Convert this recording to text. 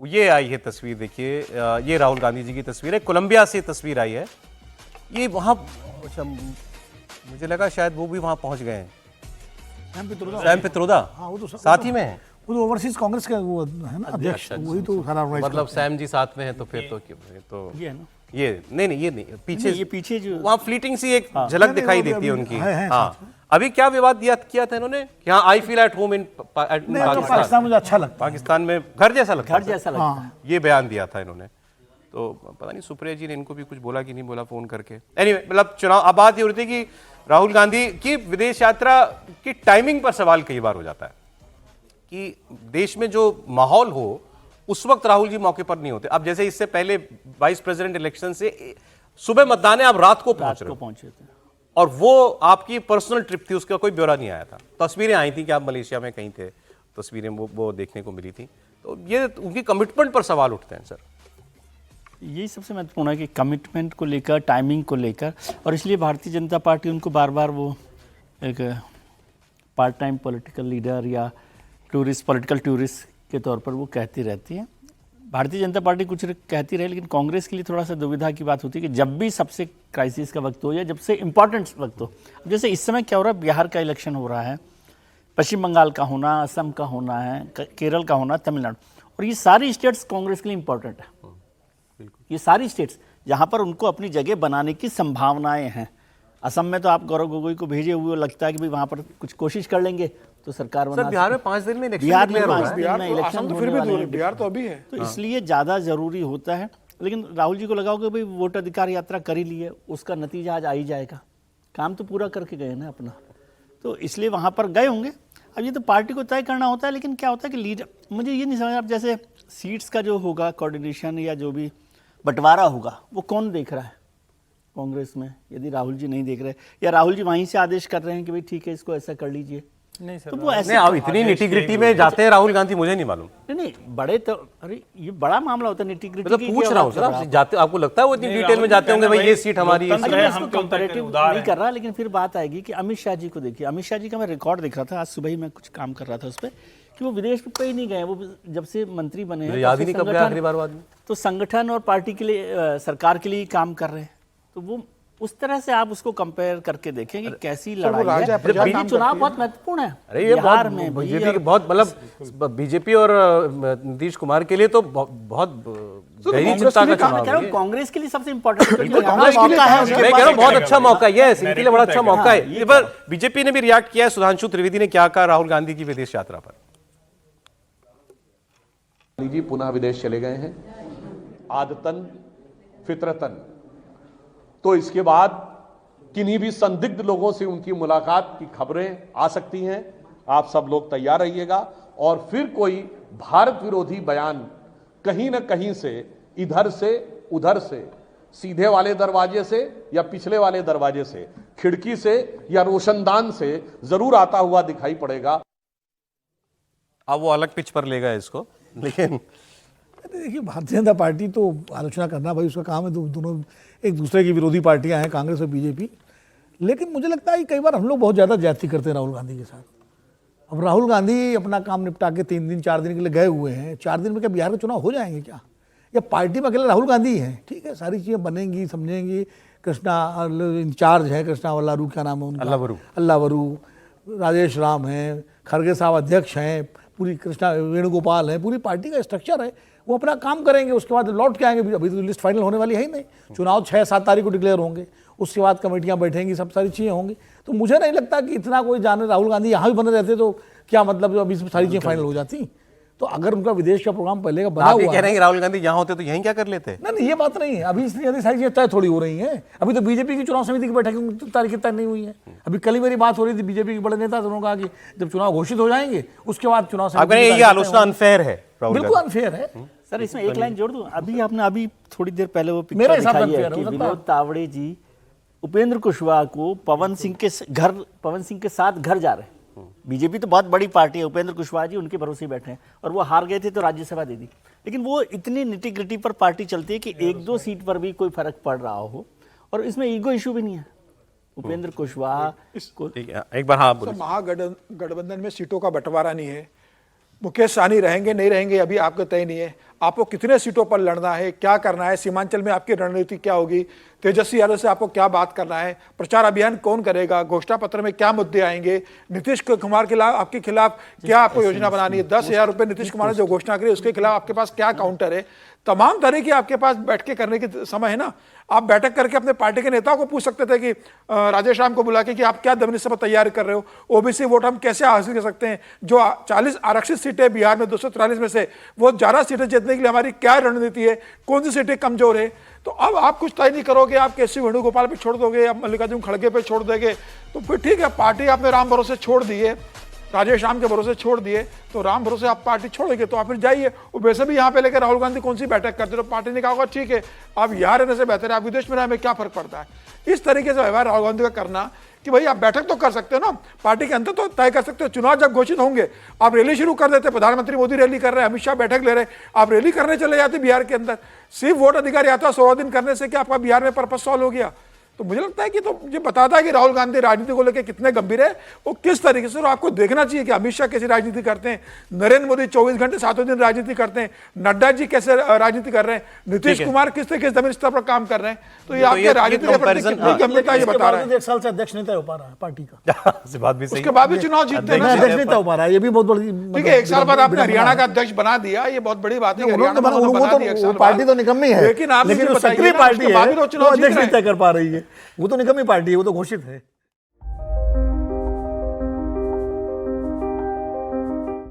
ये आई है तस्वीर, देखिए ये राहुल गांधी जी की तस्वीर है, कोलंबिया से तस्वीर आई है। ये वहाँ, अच्छा मुझे लगा शायद वो भी वहाँ पहुँच गए हैं। सैम पित्रोदा, हाँ, वो तो साथ ही में है। वो तो ओवरसीज कांग्रेस का वो है ना अध्यक्ष, वही तो सारा ऑर्गेनाइज मतलब सैम जी साथ में है तो फिर तो ये है ना, ये नहीं ये नहीं, पीछे ये पीछे जो वहाँ फ्लीटिंग सी एक झलक दिखाई नहीं, देती है उनकी। है हाँ, अभी क्या विवाद किया था इन्होंने कि हाँ I feel at home in Pakistan मुझे अच्छा लगता है, पाकिस्तान में घर जैसा लगता है, घर जैसा लगता है। ये बयान दिया था इन्होंने। तो पता नहीं सुप्रिया जी ने इनको भी कुछ बोला कि नहीं बोला फोन करके। एनीवे, मतलब चुनाव, अब बात ये हो रही थी कि राहुल गांधी की विदेश यात्रा की टाइमिंग पर सवाल कई बार हो जाता है कि देश में जो माहौल हो उस वक्त राहुल जी मौके पर नहीं होते। अब जैसे इससे पहले वाइस प्रेसिडेंट इलेक्शन से सुबह मतदान है, आप रात को पहुंच रहे हो, पहुंचे थे और वो आपकी पर्सनल ट्रिप थी, उसका कोई ब्यौरा नहीं आया था। तस्वीरें आई थी कि आप मलेशिया में कहीं थे, तस्वीरें वो देखने को मिली थी। तो ये उनकी कमिटमेंट पर सवाल उठते हैं सर। यही सबसे महत्वपूर्ण है कि कमिटमेंट को लेकर, टाइमिंग को लेकर, और इसलिए भारतीय जनता पार्टी उनको बार बार वो एक पार्ट टाइम पॉलिटिकल लीडर या पॉलिटिकल टूरिस्ट के तौर पर वो कहती रहती है। भारतीय जनता पार्टी कुछ कहती रही, लेकिन कांग्रेस के लिए थोड़ा सा दुविधा की बात होती है कि जब भी सबसे क्राइसिस का वक्त हो या जब से इम्पोर्टेंट वक्त हो, जैसे इस समय क्या हो रहा है, बिहार का इलेक्शन हो रहा है, पश्चिम बंगाल का होना, असम का होना है, केरल का होना, तमिलनाडु, और ये सारी स्टेट्स कांग्रेस के लिए इम्पोर्टेंट है। ये सारी स्टेट्स जहाँ पर उनको अपनी जगह बनाने की संभावनाएं हैं। असम में तो आप गौरव गोगोई को भेजे हुए, लगता है कि भाई वहाँ पर कुछ कोशिश कर लेंगे तो सरकार बना। बिहार में 5 दिन में इलेक्शन, बिहार में 5 दिन में इलेक्शन तो फिर भी दूर है, बिहार तो अभी है, तो इसलिए ज़्यादा ज़रूरी होता है। लेकिन राहुल जी को लगाओ कि भाई वोट अधिकार यात्रा कर ही ली है, उसका नतीजा आज आ ही जाएगा, काम तो पूरा करके गए ना अपना, तो इसलिए वहाँ पर गए होंगे। अब ये तो पार्टी को तय करना होता है, लेकिन क्या होता है कि लीडर, मुझे ये नहीं समझ, अब जैसे सीट्स का जो होगा कोऑर्डिनेशन या जो भी बंटवारा होगा वो कौन देख रहा है कांग्रेस में, यदि राहुल जी नहीं देख रहे या राहुल जी वहीं से आदेश कर रहे हैं कि भाई ठीक है इसको ऐसा कर लीजिए, नहीं सर, तो वो ऐसे नहीं, आप इतनी निटी-ग्रिटी में जाते हैं राहुल गांधी, मुझे नहीं मालूम। नहीं बड़े तो, अरे ये बड़ा मामला होता है निटी-ग्रिटी मतलब पूछ रहा हूँ सर, आप जाते, आपको लगता है वो इतनी डिटेल में जाते होंगे, भाई ये सीट हमारी है? हम कंपैरेटिव नहीं कर रहा, लेकिन फिर बात आएगी कि अमित शाह जी को देखिए, अमित शाह जी का मैं रिकॉर्ड देख रहा था, आज सुबह ही मैं कुछ काम कर रहा था उस पर, कि वो विदेश में कहीं नहीं गए, वो जब से मंत्री बने हैं याद ही नहीं कब गया आखिरी बार वो आदमी। तो संगठन और पार्टी के लिए, सरकार के लिए काम कर रहे हैं, तो वो उस तरह से आप उसको कंपेयर करके देखें कि कैसी लड़ाई है। ये चुनाव बहुत महत्वपूर्ण है। अरे ये बिहार में बीजेपी के बहुत, मतलब बीजेपी और नीतीश कुमार के लिए तो बहुत गहरी चिंता का चुनाव है। कांग्रेस के लिए सबसे इम्पोर्टेंट मैं कह रहा हूँ बहुत अच्छा मौका है, इनके लिए बड़ा अच्छा मौका है। इस पर बीजेपी ने भी रिएक्ट किया है, सुधांशु त्रिवेदी ने क्या कहा राहुल गांधी की विदेश यात्रा पर। जी पुनः विदेश चले गए हैं, आदतन फितरतन, तो इसके बाद किन्हीं भी संदिग्ध लोगों से उनकी मुलाकात की खबरें आ सकती हैं। आप सब लोग तैयार रहिएगा, और फिर कोई भारत विरोधी बयान कहीं ना कहीं से, इधर से उधर से, सीधे वाले दरवाजे से या पिछले वाले दरवाजे से, खिड़की से या रोशनदान से जरूर आता हुआ दिखाई पड़ेगा। अब वो अलग पिच पर लेगा इसको, लेकिन देखिए भारतीय जनता पार्टी तो आलोचना करना भाई उसका काम है, दोनों एक दूसरे की विरोधी पार्टियां हैं, कांग्रेस और बीजेपी। लेकिन मुझे लगता है कि कई बार हम लोग बहुत ज़्यादा ज्यादती करते हैं राहुल गांधी के साथ। अब राहुल गांधी अपना काम निपटा के 3 दिन 4 दिन के लिए गए हुए हैं, 4 दिन में क्या बिहार के चुनाव हो जाएंगे क्या? या पार्टी में अकेले राहुल गांधी हैं? ठीक है, सारी चीज़ें बनेंगी, समझेंगी। कृष्णा इंचार्ज है, कृष्णा वल्लारू, क्या नाम है उनका, अल्लावरू, राजेश राम हैं, खड़गे साहब अध्यक्ष हैं, पूरी कृष्णा वेणुगोपाल है, पूरी पार्टी का स्ट्रक्चर है, वो अपना काम करेंगे, उसके बाद लौट के आएंगे। अभी तो लिस्ट फाइनल होने वाली है ही नहीं, चुनाव 6-7 तारीख को डिक्लेयर होंगे, उसके बाद कमेटियां बैठेंगी, सब सारी चीज़ें होंगी। तो मुझे नहीं लगता कि इतना कोई जाने, राहुल गांधी यहाँ भी बने रहते तो क्या मतलब, अभी सारी चीज़ें फाइनल हो जाती। तो अगर उनका विदेश का प्रोग्राम पहले का बना हुआ कह रहे हैं राहुल गांधी यहाँ होते तो यहीं क्या कर लेते? नहीं, ये बात नहीं है। अभी इसलिए सारी चीज़ें तय थोड़ी हो रही हैं। अभी तो बीजेपी की चुनाव समिति की बैठक तारीखें तय नहीं हुई है। अभी कल ही मेरी बात हो रही थी बीजेपी के बड़े नेता, उन्होंने कहा कि जब चुनाव घोषित हो जाएंगे उसके बाद चुनाव समिति। ये आलोचना अनफेयर है, बिल्कुल अनफेयर है सर। इसमें एक लाइन जोड़ दूं, अभी थोड़ी देर पहले वो पिक्चर दिखाई है कि विनोद तावड़े जी उपेंद्र कुशवाहा को पवन सिंह के साथ घर जा रहे हैं। बीजेपी तो बहुत बड़ी पार्टी है, उपेंद्र कुशवाहा जी उनके भरोसे बैठे हैं, और वो हार गए थे तो राज्यसभा दे दी। लेकिन वो इतनी निटी-ग्रिटी पर पार्टी चलती है कि 1-2 सीट पर भी कोई फर्क पड़ रहा हो, और इसमें ईगो इशू भी नहीं है। उपेंद्र कुशवाहा को एक बार, हाँ महागठबंधन में सीटों का बंटवारा नहीं है, मुकेश सहनी रहेंगे नहीं रहेंगे अभी आपका तय नहीं है। आपको कितने सीटों पर लड़ना है, क्या करना है, सीमांचल में आपकी रणनीति क्या होगी, तेजस्वी यादव से आपको क्या बात करना है, प्रचार अभियान कौन करेगा, घोषणा पत्र में क्या मुद्दे आएंगे, नीतीश कुमार के खिलाफ आपके खिलाफ क्या आपको योजना बनानी है, 10,000 रुपए नीतीश कुमार ने जो घोषणा करी उसके खिलाफ आपके पास क्या काउंटर है, तमाम तरह की आपके पास बैठ के करने की समय है ना। आप बैठक करके अपने पार्टी के नेताओं को पूछ सकते थे कि राजेश राम को बुला के कि आप क्या दमनी सभा तैयार कर रहे हो, ओबीसी वोट हम कैसे हासिल कर सकते हैं, जो 40 आरक्षित सीटें बिहार में 243 में से वो 11 सीटें जीतने के लिए हमारी क्या रणनीति है, कौन सी सीटें कमजोर है। तो अब आप कुछ तय नहीं करोगे, आप केसी वेणुगोपाल पे छोड़ दोगे, आप मल्लिकार्जुन खड़गे पे छोड़ देंगे, तो फिर ठीक है, पार्टी आपने राम भरोसे छोड़ दी है, राजेश राम के भरोसे छोड़ दिए, तो राम भरोसे आप पार्टी छोड़ोगे तो आप फिर जाइए। वो वैसे भी यहाँ पे लेकर राहुल गांधी कौन सी बैठक करते, तो पार्टी ने कहा होगा ठीक है आप यहाँ रहने से बेहतर है आप विदेश में रहने में क्या फर्क पड़ता है। इस तरीके से व्यवहार राहुल गांधी का करना कि भाई आप बैठक तो कर सकते हो ना, पार्टी के अंदर तो तय कर सकते हो, चुनाव जब घोषित होंगे आप रैली शुरू कर देते, प्रधानमंत्री मोदी रैली कर रहे हैं, अमित शाह बैठक ले रहे हैं, आप रैली करने चले जाते बिहार के अंदर, सिर्फ वोट अधिकार आता 16 दिन करने से क्या आपका बिहार में पर्पस सॉल्व हो गया। तो मुझे लगता है कि तो ये बताता है कि राहुल गांधी राजनीति को लेकर कितने गंभीर है, वो किस तरीके से, और आपको देखना चाहिए कि अमित शाह कैसी राजनीति करते हैं, नरेंद्र मोदी 24 घंटे 7 दिन राजनीति करते हैं, नड्डा जी कैसे राजनीति कर रहे हैं, नीतीश कुमार किस तरीके से जमीन स्तर पर काम कर रहे हैं। तो ये आपके राजनीति के प्रति कितनी गंभीरता ये बता रहा है। एक साल से अध्यक्ष नहीं तय हो पा रहा है पार्टी का, बात भी सही उसके बाद भी चुनाव जीतते हैं ना। अध्यक्ष नहीं तय हो पा रहा है, ये भी बहुत बड़ी ठीक है, एक साल बाद आपने हरियाणा का अध्यक्ष बना दिया, ये बहुत बड़ी बात है। पार्टी तो निकम्मी है, लेकिन आप लेकिन मुझे जो बताइए सक्रिय ना, पार्टी उसके बाद भी है वो वो चुनाव जीत अध्यक्ष रहे नहीं हैं। तय कर पा रही है, वो तो निकम्मी पार्टी है, वो तो घोषित है।